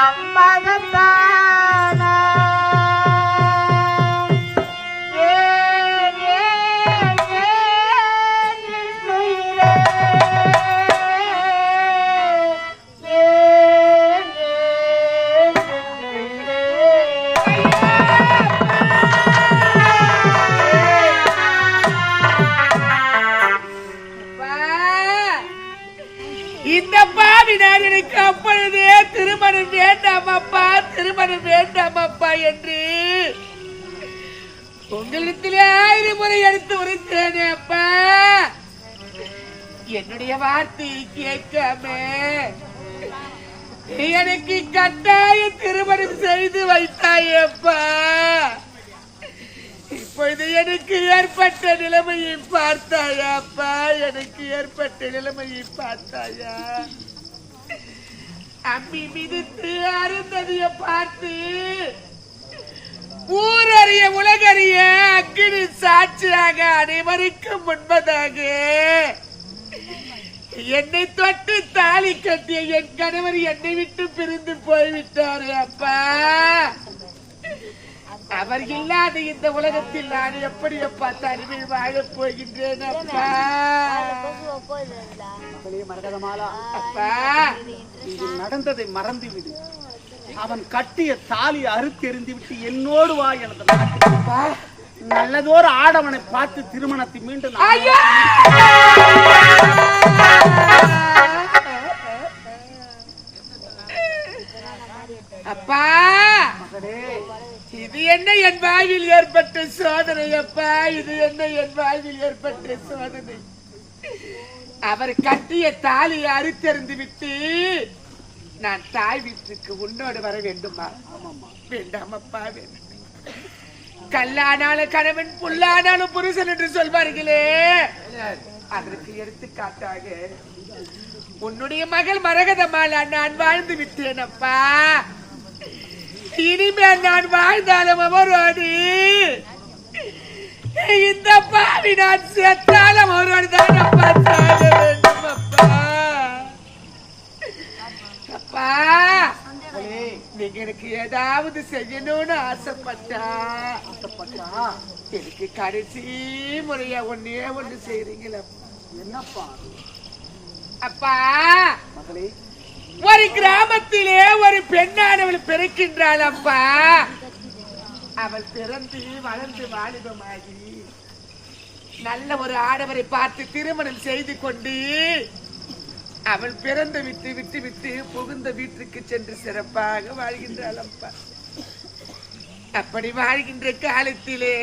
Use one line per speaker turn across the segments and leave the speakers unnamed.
சம்மதத்தானா
இந்த பாவி நான் எனக்கு அப்பொழுதே திருமணம் வேண்டாம் அப்பா, திருமணம் வேண்டாம் அப்பா என்று உங்களிடத்திலே 1000 முறை எடுத்து உரைத்தேனே அப்பா. என்னுடைய வார்த்தை கேட்காம எனக்கு கட்டாய திருமணம் செய்து வைத்தாயப்பா. இப்பொழுது எனக்கு ஏற்பட்ட நிலைமையை பார்த்தாயாப்பா, எனக்கு ஏற்பட்ட நிலைமையை பார்த்தாயா? அம்மி மிதித்து அருந்ததிய பார்த்து ஊரறிய உலகறிய அக்கினி சாட்சியாக அனைவருக்கும் முன்பதாக என்னை தொட்டு தாலி கட்டிய என் கணவர் என்னை விட்டு பிரிந்து போய்விட்டாரு அப்பா. அவர் இல்லாத இந்த உலகத்தில் நான் எப்படி அப்பா தனிமையில் வாழப் போகின்றேன் அப்பா. அப்பா,
நடந்ததை மறந்துவிடு. அவன் கட்டிய தாலி அறுத்தெறிந்து விட்டு என்னோடு வா எனது நல்லதோர் ஆடவனை பார்த்து திருமணத்தை மீண்டும்
அப்பா. இது என்ன என் வாழ்வில் ஏற்பட்ட சோதனை அப்பா, இது என்ன என் வாழ்வில் ஏற்பட்ட சோதனை? அவர் கட்டிய தாலியை அறுத்தெறிந்து விட்டு நான் தாய் வீட்டுக்கு உன்னோடு வர வேண்டுமா? வேண்டாம் அப்பா, வேண்டாம். கல்லானாலும் கணவன், புல்லானாலும் புருஷன் என்று சொல்வார்களே, அதற்கு எடுத்துக்காட்டாக உன்னுடைய மகள் மரகதமாலா நான் வாழ்ந்து விட்டேன் அப்பா. இனிமேல் நான் வாழ்ந்தாலும் அவரோடு, இந்த பாவி நான் செத்தாலும் அவரோடு தான் அப்பா சாக வேண்டும் அப்பா. அப்பா, நீங்க எனக்கு ஏதாவது செய்யணும்னு ஆசைப்பட்டா எனக்கு கடைசி முறையா ஒன்னே ஒண்ணு செய்றீங்களா?
என்னப்பா?
அப்பா, ஒரு கிராமத்திலே ஒரு பெண்ணானவள் பிறக்கின்றாள் அப்பா. அவள் பிறந்து வளர்ந்து வாலிபமாகி நல்ல ஒரு ஆடவரை பார்த்து திருமணம் செய்து கொண்டு அவள் பிறந்த விட்டு விட்டு விட்டு புகுந்த வீட்டுக்கு சென்று சிறப்பாக வாழ்கின்றாள் அப்பா. அப்படி வாழ்கின்ற காலத்திலே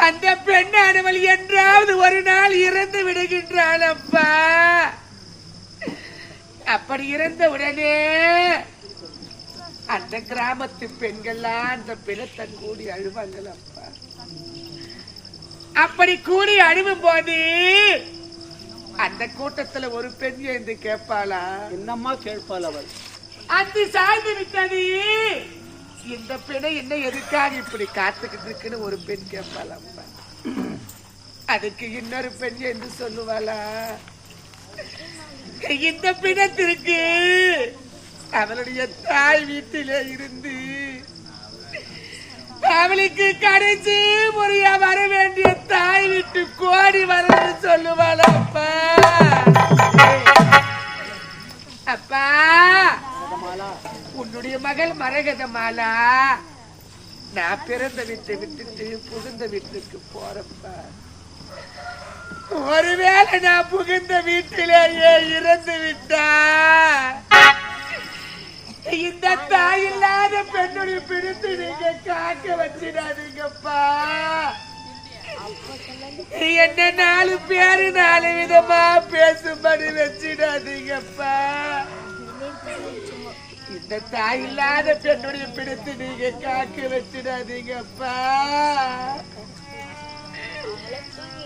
அந்த பெண்ணானவள் என்றாவது ஒரு நாள் இறந்து விடுகின்றாள் அப்பா. அப்படி இறந்த உடனே அந்த கிராமத்து பெண்கள்லாம் அந்த பிணத்தை கூடி அழுவாங்கள் அப்பா. அப்படி கூடி அழுவும் போது அந்த கூட்டத்துல ஒரு பெண் எழுந்து கேட்பாளா?
என்னம்மா கேட்பாள் அவள்?
அது சாய்ந்து விட்டது, இந்த பிணை என்ன எதுக்காக இப்படி காத்துக்கிட்டு இருக்குன்னு ஒரு பெண் கேட்பாளா அப்பா. அதுக்கு இன்னொரு பெண் என்று சொல்லுவாளா, இந்த பிணத்திற்கு அவளுடைய தாய் வீட்டிலே இருந்து அவளுக்கு கடைசி முறையா வர வேண்டிய தாய் வீட்டு கோடி வரன்னு சொல்லுவாளா அப்பா. அப்பா, உன்னுடைய மகள் மரகதமாலா நான் பிறந்த வீட்டை விட்டுட்டு புகுந்த வீட்டுக்கு போறப்பா. ஒருவேளை நான் புகுந்த வீட்டிலேயே இறந்து விட்டா இந்த தாய் இல்லாத பெண்ணுடைய பிடித்து நீங்க காக்க வச்சிடாதீங்கப்பா. என்ன 4 பேரு 4 விதமா பேசும்படி வச்சிடாதீங்கப்பா. இந்த தாய் இல்லாத பெண்ணுடைய பிடித்து நீங்க காக்க வச்சிடாதீங்கப்பா.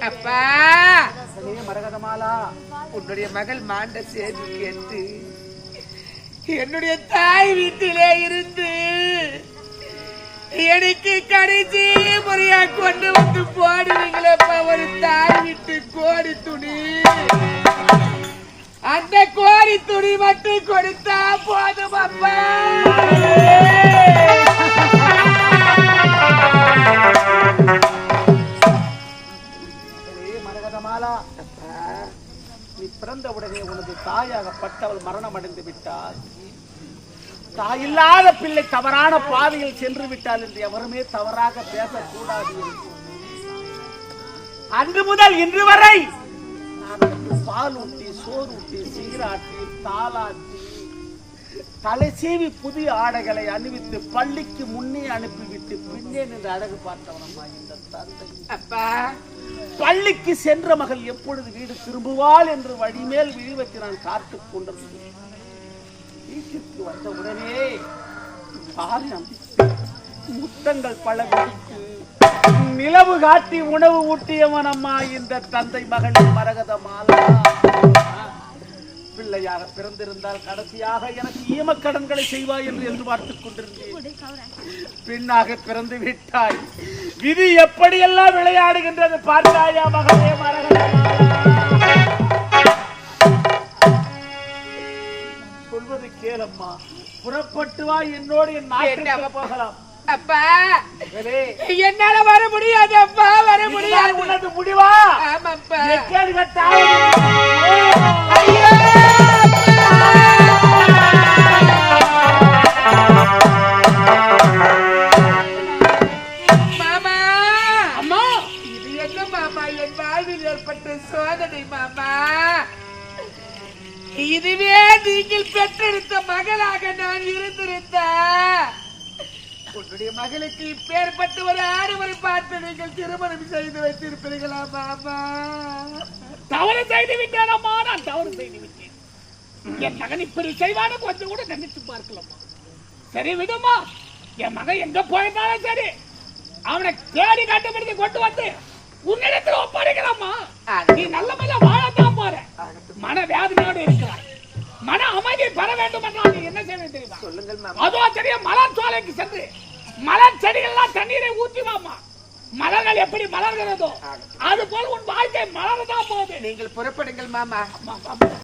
அப்பா,
மரகதமாலா,
உன்னுடைய மகள் மாண்ட செய்தி கேட்டு என்னுடைய தாய் வீட்டிலே இருந்து எனக்கு கடைசி முறையா கொண்டு வந்து போடுவீங்களப்பா ஒரு தாய் வீட்டு கோடி துணி. அந்த கோரி துணி மட்டும் கொடுத்தா போதும் அப்பா.
மரகதமாலா, நீ பிறந்த உடனே உனது தாயாகப்பட்டவள் மரணம் அடைந்து விட்டால், தாயில்லாத பிள்ளை தவறான பாதையில் சென்று விட்டால் என்று எவருமே தவறாக பேசக்கூடாது என்று அன்று முதல் இன்று வரை நான் பால் ஊட்டி, சோறு ஊட்டி, சீராட்டி, தாளாட்டி, தலை சீவி புதிய ஆடைகளை அணிவித்து பள்ளிக்கு முன்னே அனுப்பிவிட்டு பின்னே நின்று அழகு பார்த்தவனம்மா இந்த தந்தை.
அப்பா,
பள்ளிக்கு சென்ற மகள் எப்பொழுது வீடு திரும்புவாள் என்று வழிமேல் விழிவத்தை நான் காத்துக் கொண்டிருந்தேன். வீட்டிற்கு வந்த உடனே முத்தங்கள் பல விடுத்து நிலவு காட்டி உணவு ஊட்டியவன் அம்மா இந்த தந்தை மகளின் மரகதமாலா. பிள்ளையாக பிறந்திருந்தால் கடைசியாக எனக்கு ஈமக்கடன்களை செய்வாய் என்று எதிர்பார்த்துக் கொண்டிருந்தேன். பெண்ணாக பிறந்து விட்டாய். விதி எப்படியெல்லாம் விளையாடுகின்றது பார்த்தாயா மகளே மரகதமாலா? சொல்வது கேளம்மா, புறப்பட்டு வா, என்னோடு என் நாட்டுக்கு போகலாம்.
அப்பா, என்னால வர முடியாது அப்பா, வர முடியாது.
உனது முடிவா?
ஆமாப்பா. மாமா,
அம்மா,
இது என்ன மாமா என் வாழ்வில் ஏற்பட்ட சோதனை மாமா. இதுவே நீங்கள் பெற்றெடுத்த மகளாக நான் இருந்திருந்த உன்னுடைய மகளுக்கு இப்பேற்பட்ட ஒரு ஆடவரை பார்த்து நீங்கள் திருமணம் செய்து வைத்திருப்பீர்களா மாமா?
தவறு செய்து விட்டேன் அம்மா, நான் தவறு செய்து விட்டேன். என் மகன் இப்படி செய்வானு கொஞ்சம் கூட நினைச்சு பார்க்கலாமா? சரி விடுமா, என் மகன் எங்க போயிருந்தாலும் சரி, அவனை தேடி கண்டுபிடித்து கொண்டு வந்து உன்னிடத்தில் ஒப்படைக்கலாமா? நீ நல்ல மேல வாழத்தான் போற, மன வேதனையோடு இருக்கிறாய். மன அமைதி பெற வேண்டும் என்றால் நீ என்ன செய்ய தெரியுமா?
சொல்லுங்கள் மாமா.
அதுவும் தெரிய மலர் சோலைக்கு சென்று மலர் செடிகள்லாம் தண்ணீரை ஊற்றிவாமா. மலர்கள் எப்படி மலர்கிறதோ அது போல் உன் வாழ்க்கை மலர்தான் போகுது.
நீங்கள் புறப்படுங்கள் மாமா.